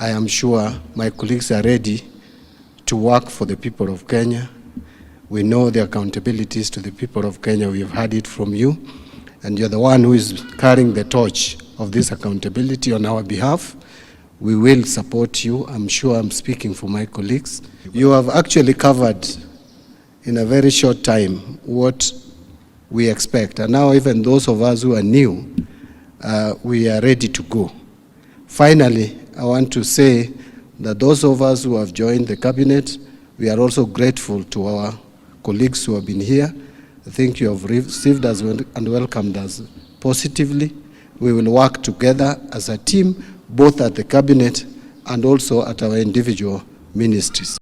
I am sure my colleagues are ready to work for the people of Kenya. We know the accountabilities to the people of Kenya. We have heard it from you, and you're the one who is carrying the torch of this accountability on our behalf. We will support you. I'm sure I'm speaking for my colleagues. You have actually covered in a very short time what we expect. And now even those of us who are new, we are ready to go. Finally, I want to say that those of us who have joined the cabinet, we are also grateful to our colleagues who have been here. I think you have received us and welcomed us positively. We will work together as a team, both at the cabinet and also at our individual ministries.